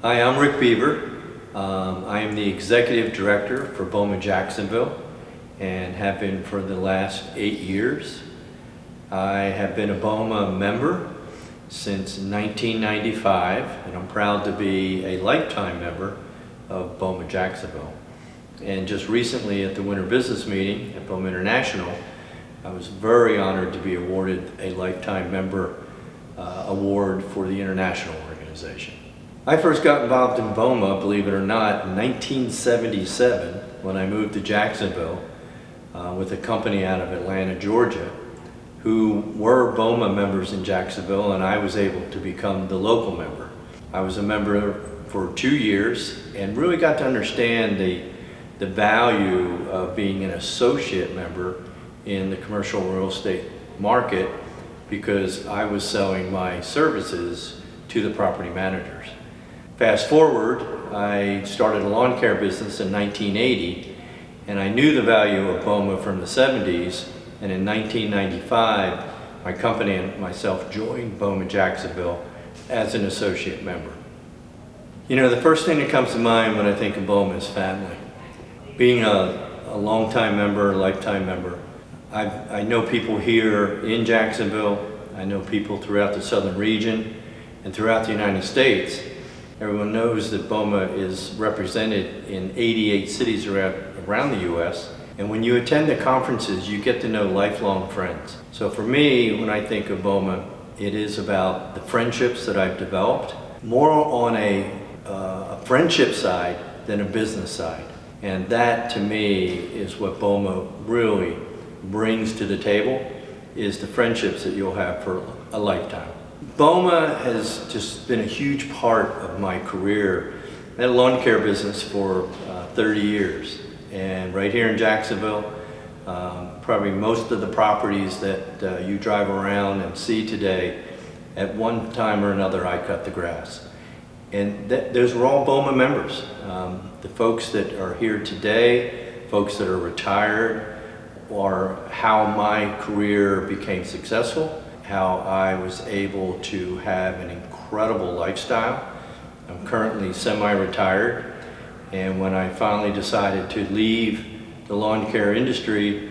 Hi, I'm Rick Beaver. I am the Executive Director for BOMA Jacksonville and have been for the last 8 years. I have been a BOMA member since 1995, and I'm proud to be a lifetime member of BOMA Jacksonville. And just recently at the Winter Business Meeting at BOMA International, I was very honored to be awarded a Lifetime Member Award for the International Organization. I first got involved in BOMA, believe it or not, in 1977 when I moved to Jacksonville with a company out of Atlanta, Georgia, who were BOMA members in Jacksonville, and I was able to become the local member. I was a member for 2 years and really got to understand the value of being an associate member in the commercial real estate market, because I was selling my services to the property managers. Fast forward, I started a lawn care business in 1980, and I knew the value of BOMA from the 70s, and in 1995, my company and myself joined BOMA Jacksonville as an associate member. You know, the first thing that comes to mind when I think of BOMA is family. Being a longtime member, lifetime member, I know people here in Jacksonville, I know people throughout the southern region and throughout the United States. Everyone knows that BOMA is represented in 88 cities around the U.S. And when you attend the conferences, you get to know lifelong friends. So for me, when I think of BOMA, it is about the friendships that I've developed, more on a friendship side than a business side. And that, to me, is what BOMA really brings to the table, is the friendships that you'll have for a lifetime. BOMA has just been a huge part of my career. I had a lawn care business for 30 years, and right here in Jacksonville, probably most of the properties that you drive around and see today, at one time or another I cut the grass. And those were all BOMA members. The folks that are here today, folks that are retired, or how my career became successful, how I was able to have an incredible lifestyle. I'm currently semi-retired, and when I finally decided to leave the lawn care industry,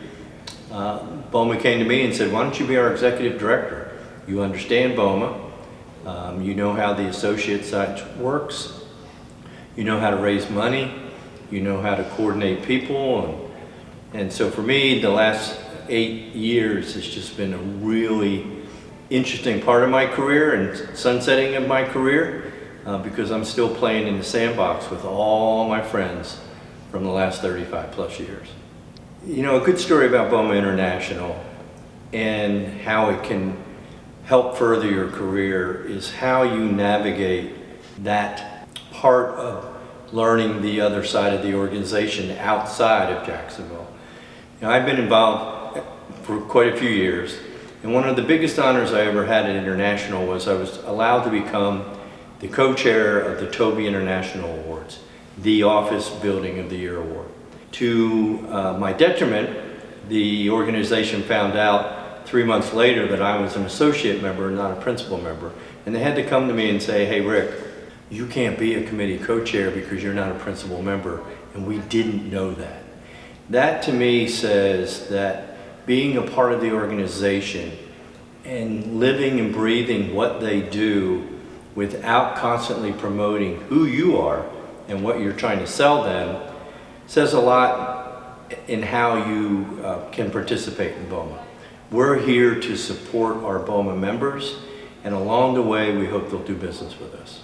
BOMA came to me and said, why don't you be our executive director? You understand BOMA, you know how the associate side works, you know how to raise money, you know how to coordinate people, and so for me, the last 8 years has just been a really interesting part of my career and sunsetting of my career, because I'm still playing in the sandbox with all my friends from the last 35 plus years. You know, a good story about BOMA International and how it can help further your career is how you navigate that part of learning the other side of the organization outside of Jacksonville. You know, I've been involved for quite a few years, and one of the biggest honors I ever had at International was I was allowed to become the co-chair of the Toby International Awards, the Office Building of the Year Award. To my detriment, the organization found out 3 months later that I was an associate member, not a principal member, and they had to come to me and say, hey Rick, you can't be a committee co-chair because you're not a principal member, and we didn't know that. That to me says that being a part of the organization and living and breathing what they do without constantly promoting who you are and what you're trying to sell them says a lot in how you can participate in BOMA. We're here to support our BOMA members, and along the way we hope they'll do business with us.